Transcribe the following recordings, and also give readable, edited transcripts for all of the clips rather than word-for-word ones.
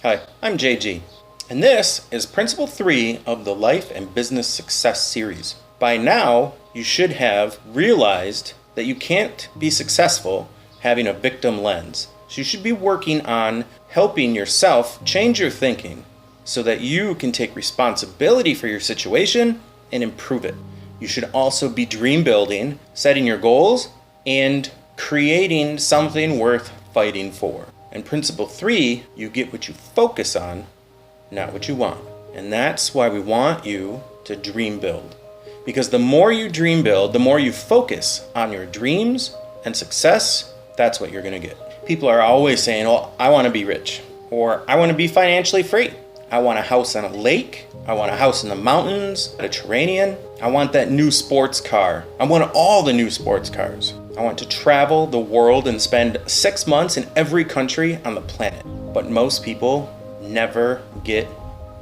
Hi, I'm JG, and this is Principle 3 of the Life and Business Success series. By now, you should have realized that you can't be successful having a victim lens. So you should be working on helping yourself change your thinking so that you can take responsibility for your situation and improve it. You should also be dream building, setting your goals, and creating something worth fighting for. And Principle 3, you get what you focus on, not what you want. And that's why we want you to dream build. Because the more you dream build, the more you focus on your dreams and success, that's what you're going to get. People are always saying, oh, I want to be rich, or I want to be financially free. I want a house on a lake. I want a house in the mountains, Mediterranean. I want that new sports car. I want all the new sports cars. I want to travel the world and spend 6 months in every country on the planet. But most people never get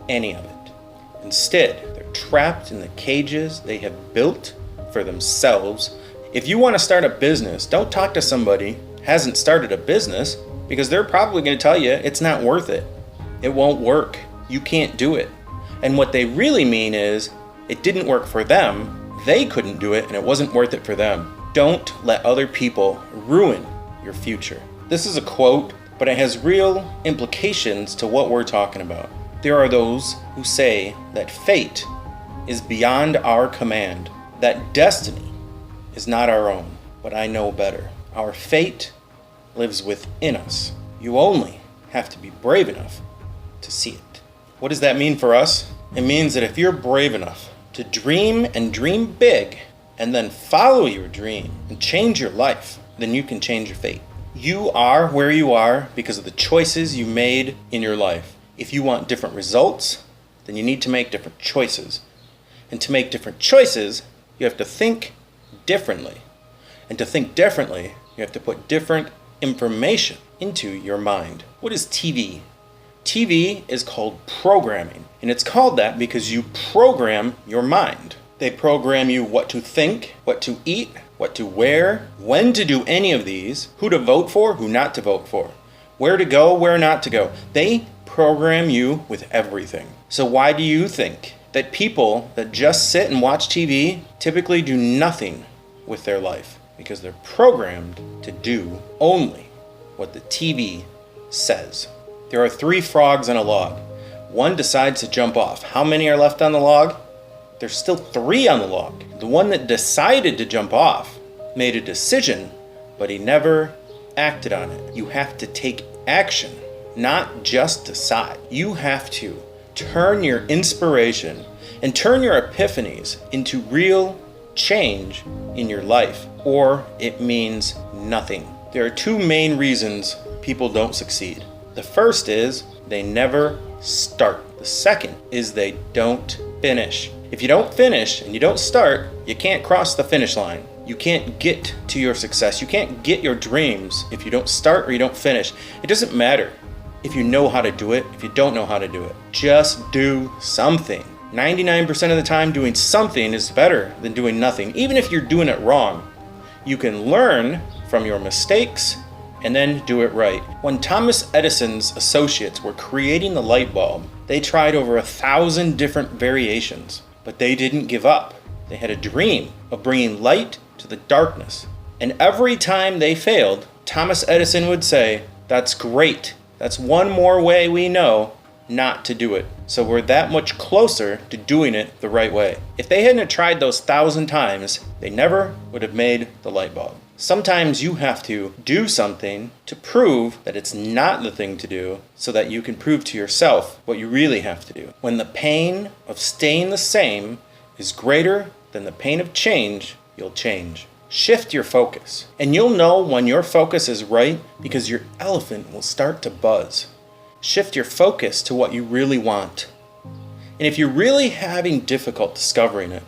any of it. Instead, they're trapped in the cages they have built for themselves. If you want to start a business, don't talk to somebody who hasn't started a business, because they're probably going to tell you it's not worth it. It won't work. You can't do it. And what they really mean is it didn't work for them, they couldn't do it, and it wasn't worth it for them. Don't let other people ruin your future. This is a quote, but it has real implications to what we're talking about. There are those who say that fate is beyond our command, that destiny is not our own, but I know better. Our fate lives within us. You only have to be brave enough to see it. What does that mean for us? It means that if you're brave enough to dream and dream big, and then follow your dream and change your life, then you can change your fate. You are where you are because of the choices you made in your life. If you want different results, then you need to make different choices. And to make different choices, you have to think differently. And to think differently, you have to put different information into your mind. What is TV? TV is called programming, and it's called that because you program your mind. They program you what to think, what to eat, what to wear, when to do any of these, who to vote for, who not to vote for, where to go, where not to go. They program you with everything. So why do you think that people that just sit and watch TV typically do nothing with their life? Because they're programmed to do only what the TV says. There are 3 frogs on a log. One decides to jump off. How many are left on the log? There's still 3 on the log. The one that decided to jump off made a decision, but he never acted on it. You have to take action, not just decide. You have to turn your inspiration and turn your epiphanies into real change in your life, or it means nothing. There are 2 main reasons people don't succeed. The first is they never start. The second is they don't finish. If you don't finish and you don't start, you can't cross the finish line. You can't get to your success. You can't get your dreams if you don't start or you don't finish. It doesn't matter if you know how to do it, if you don't know how to do it. Just do something. 99% of the time, doing something is better than doing nothing. Even if you're doing it wrong, you can learn from your mistakes and then do it right. When Thomas Edison's associates were creating the light bulb, they tried over 1,000 different variations, but they didn't give up. They had a dream of bringing light to the darkness. And every time they failed, Thomas Edison would say, "That's great. That's one more way we know not to do it." So we're that much closer to doing it the right way. If they hadn't tried those 1,000 times, they never would have made the light bulb. Sometimes you have to do something to prove that it's not the thing to do so that you can prove to yourself what you really have to do. When the pain of staying the same is greater than the pain of change, you'll change. Shift your focus, and you'll know when your focus is right because your elephant will start to buzz. Shift your focus to what you really want. And if you're really having difficulty discovering it,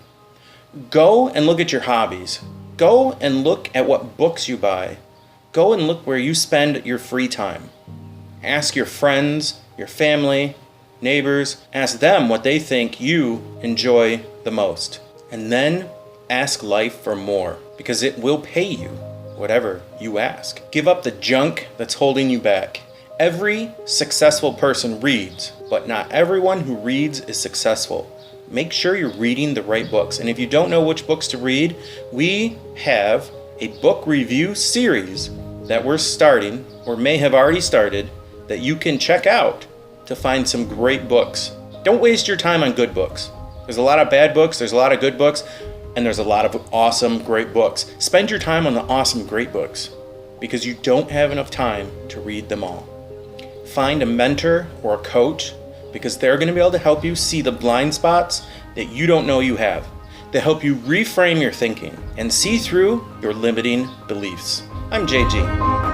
go and look at your hobbies. Go and look at what books you buy. Go and look where you spend your free time. Ask your friends, your family, neighbors, ask them what they think you enjoy the most. And then ask life for more, because it will pay you whatever you ask. Give up the junk that's holding you back Every successful person reads, but not everyone who reads is successful. Make sure you're reading the right books. And if you don't know which books to read, we have a book review series that we're starting, or may have already started, that you can check out to find some great books. Don't waste your time on good books. There's a lot of bad books, there's a lot of good books, and there's a lot of awesome, great books. Spend your time on the awesome, great books because you don't have enough time to read them all. Find a mentor or a coach because they're going to be able to help you see the blind spots that you don't know you have, to help you reframe your thinking and see through your limiting beliefs. I'm JG.